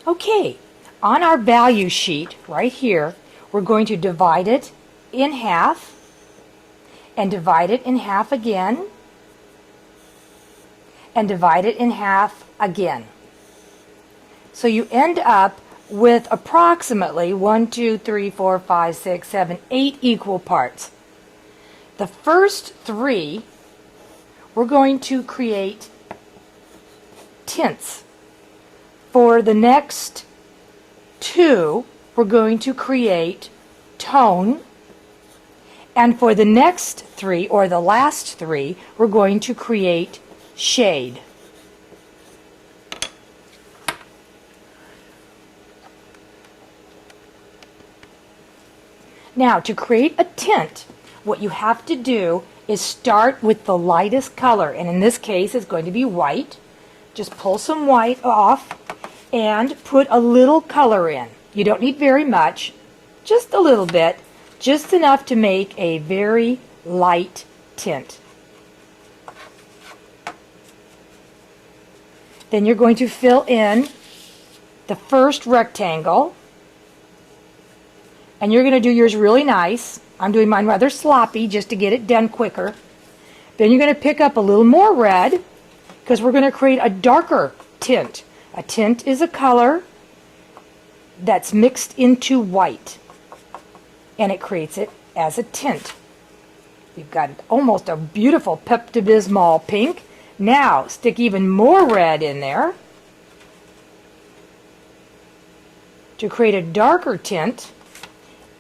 Okay, on our value sheet right here, we're going to divide it in half and divide it in half again and divide it in half again. So you end up with approximately 1, 2, 3, 4, 5, 6, 7, 8 equal parts. The first 3, we're going to create tints. For the next 2, we're going to create tone. And for the next 3, or the last 3, we're going to create shade. Now, to create a tint, what you have to do is start with the lightest color, and in this case it's going to be white. Just pull some white off and put a little color in. You don't need very much, just a little bit, just enough to make a very light tint. Then you're going to fill in the first rectangle, and you're going to do yours really nice. I'm doing mine rather sloppy just to get it done quicker. Then you're going to pick up a little more red because we're going to create a darker tint. A tint is a color that's mixed into white, and it creates it as a tint. We've got almost a beautiful Pepto-Bismol pink. Now stick even more red in there to create a darker tint,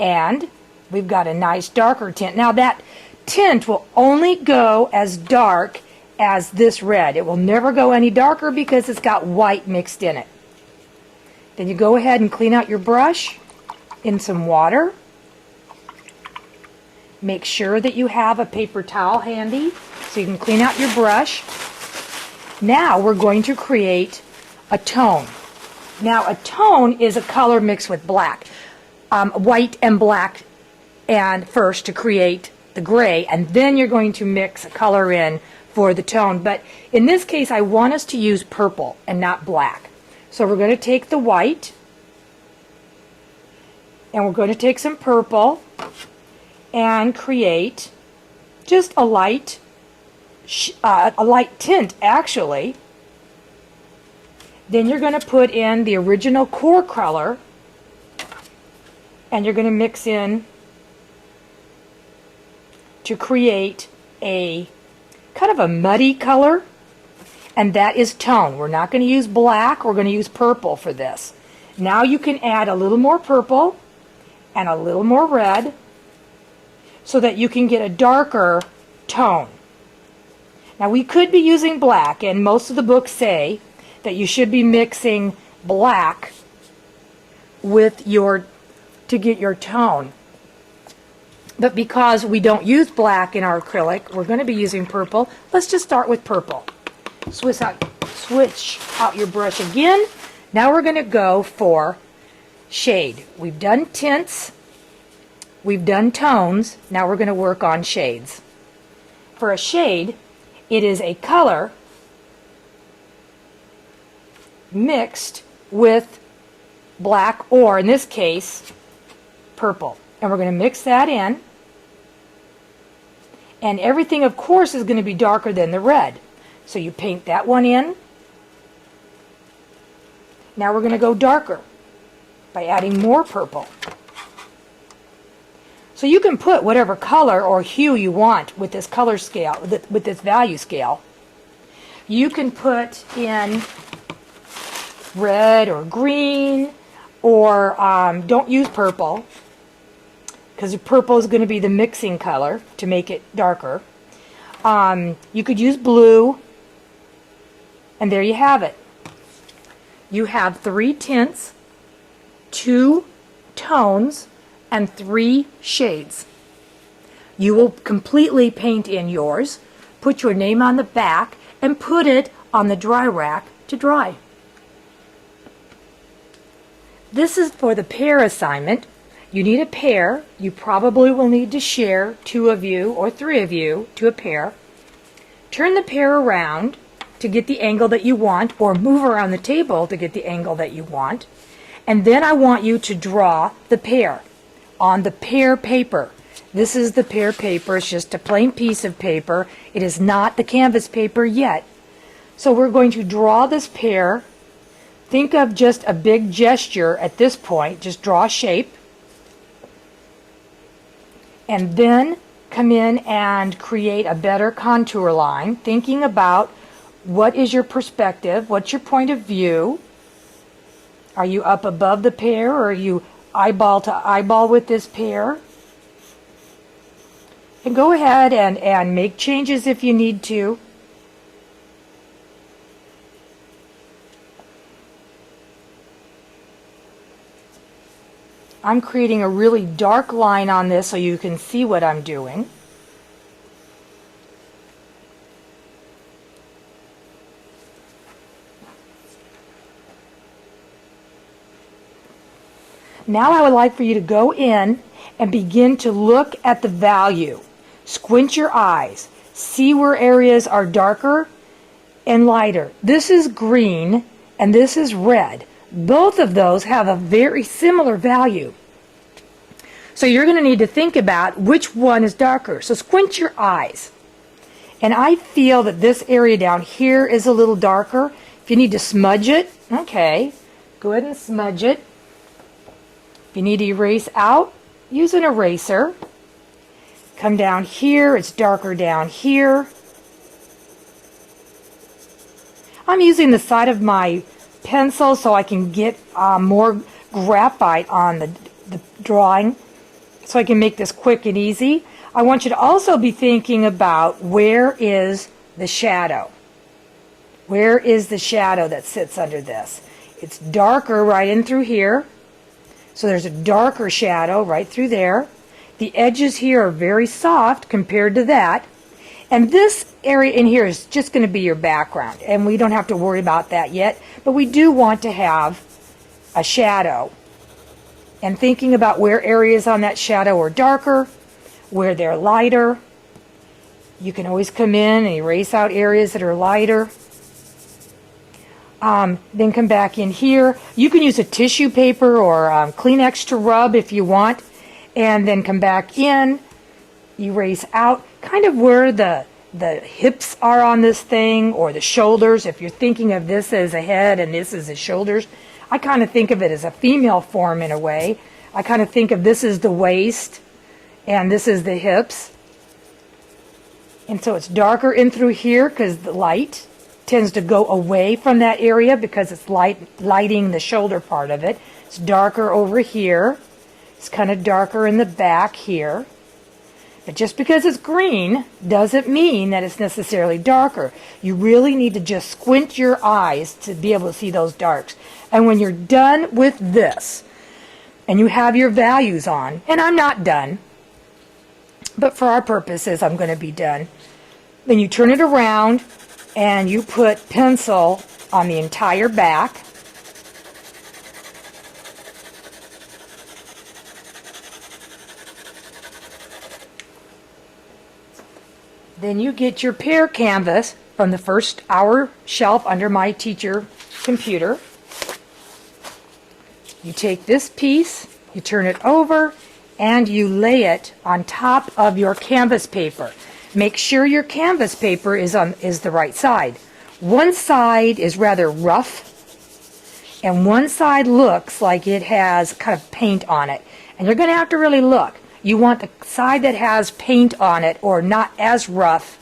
and we've got a nice darker tint. Now that tint will only go as dark as this red. It will never go any darker because it's got white mixed in it. Then you go ahead and clean out your brush in some water. Make sure that you have a paper towel handy so you can clean out your brush. Now we're going to create a tone. Now a tone is a color mixed with black. White and black and first to create the gray, and then you're going to mix a color in for the tone. But in this case I want us to use purple and not black. So we're going to take the white and we're going to take some purple and create just a light tint actually. Then you're going to put in the original core color and you're going to mix in to create a kind of a muddy color, and that is tone. We're not going to use black, we're going to use purple for this. Now you can add a little more purple and a little more red so that you can get a darker tone. Now we could be using black, and most of the books say that you should be mixing black with to get your tone. But because we don't use black in our acrylic, we're going to be using purple. Let's just start with purple. Switch out your brush again. Now we're going to go for shade. We've done tints, we've done tones, now we're going to work on shades. For a shade, it is a color mixed with black, or in this case, purple. And we're going to mix that in. And everything, of course, is going to be darker than the red. So you paint that one in. Now we're going to go darker by adding more purple. So you can put whatever color or hue you want with this color scale, with this value scale. You can put in red or green, or don't use purple, because purple is going to be the mixing color to make it darker. You could use blue, and there you have it. You have 3 tints, 2 tones, and 3 shades. You will completely paint in yours, put your name on the back, and put it on the dry rack to dry. This is for the pair assignment. You need a pair. You probably will need to share 2 of you or 3 of you to a pair. Turn the pair around to get the angle that you want, or move around the table to get the angle that you want. And then I want you to draw the pear on the pear paper. This is the pear paper. It's just a plain piece of paper. It is not the canvas paper yet. So we're going to draw this pear. Think of just a big gesture at this point. Just draw a shape. And then come in and create a better contour line, thinking about what is your perspective, what's your point of view. Are you up above the pear, or are you eyeball to eyeball with this pear? And go ahead and make changes if you need to. I'm creating a really dark line on this so you can see what I'm doing. Now I would like for you to go in and begin to look at the value. Squint your eyes. See where areas are darker and lighter. This is green and this is red. Both of those have a very similar value. So you're going to need to think about which one is darker. So squint your eyes. And I feel that this area down here is a little darker. If you need to smudge it, okay, go ahead and smudge it. If you need to erase out, use an eraser. Come down here, it's darker down here. I'm using the side of my pencil so I can get more graphite on the drawing, so I can make this quick and easy. I want you to also be thinking about where is the shadow. Where is the shadow that sits under this? It's darker right in through here. So there's a darker shadow right through there. The edges here are very soft compared to that. And this area in here is just going to be your background. And we don't have to worry about that yet. But we do want to have a shadow. And thinking about where areas on that shadow are darker, where they're lighter. You can always come in and erase out areas that are lighter. Then come back in here. You can use a tissue paper or Kleenex to rub if you want. And then come back in, erase out kind of where the hips are on this thing, or the shoulders. If you're thinking of this as a head and this as the shoulders, I kind of think of it as a female form in a way. I kind of think of this as the waist and this is the hips. And so it's darker in through here because the light tends to go away from that area because it's lighting the shoulder part of it. It's darker over here. It's kind of darker in the back here. But just because it's green doesn't mean that it's necessarily darker. You really need to just squint your eyes to be able to see those darks. And when you're done with this, and you have your values on, and I'm not done, but for our purposes I'm going to be done, then you turn it around and you put pencil on the entire back. Then you get your pear canvas from the first hour shelf under my teacher computer. You take this piece, you turn it over, and you lay it on top of your canvas paper. Make sure your canvas paper is the right side. One side is rather rough, and one side looks like it has kind of paint on it. And you're going to have to really look. You want the side that has paint on it, or not as rough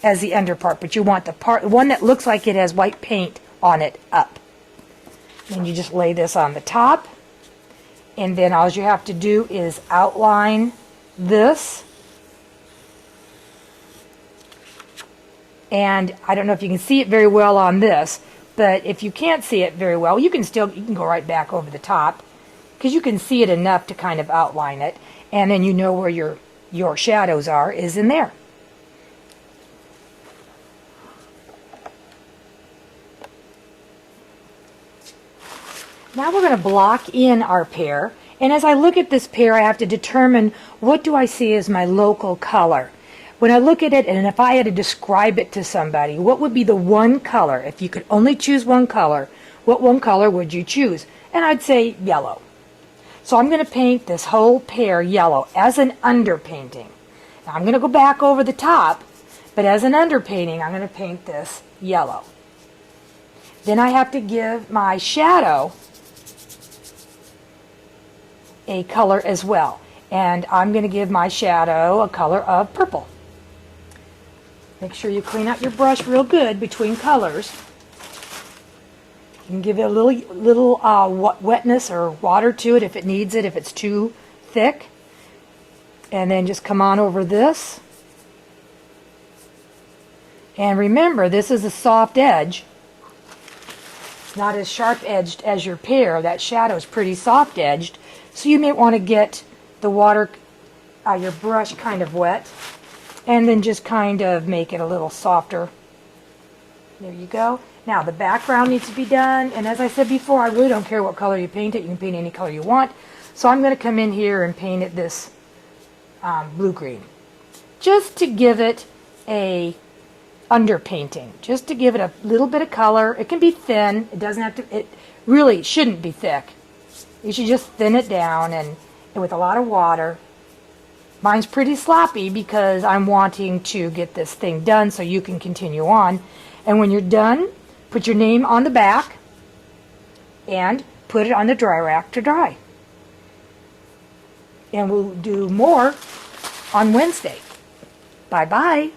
as the under part, but you want the one that looks like it has white paint on it up. And you just lay this on the top, and then all you have to do is outline this. And I don't know if you can see it very well on this, but if you can't see it very well, you can go right back over the top, because you can see it enough to kind of outline it. And then you know where your shadows are, is in there. Now we're going to block in our pear. And as I look at this pear, I have to determine what do I see as my local color. when I look at it, and if I had to describe it to somebody, what would be the one color? If you could only choose one color, what one color would you choose? And I'd say yellow. So I'm going to paint this whole pear yellow as an underpainting. Now I'm going to go back over the top, but as an underpainting, I'm going to paint this yellow. Then I have to give my shadow a color as well. And I'm going to give my shadow a color of purple. Make sure you clean out your brush real good between colors. You can give it a little wetness or water to it if it needs it, if it's too thick. And then just come on over this. And remember, this is a soft edge. It's not as sharp edged as your pear. That shadow is pretty soft edged. So you may want to get the water, your brush kind of wet, and then just kind of make it a little softer. There you go. Now the background needs to be done, and as I said before, I really don't care what color you paint it. You can paint any color you want. So I'm going to come in here and paint it this blue-green, just to give it a underpainting, just to give it a little bit of color. It can be thin. It doesn't have to. It really shouldn't be thick. You should just thin it down and with a lot of water. Mine's pretty sloppy because I'm wanting to get this thing done so you can continue on. And when you're done, put your name on the back and put it on the dry rack to dry. And we'll do more on Wednesday. Bye-bye.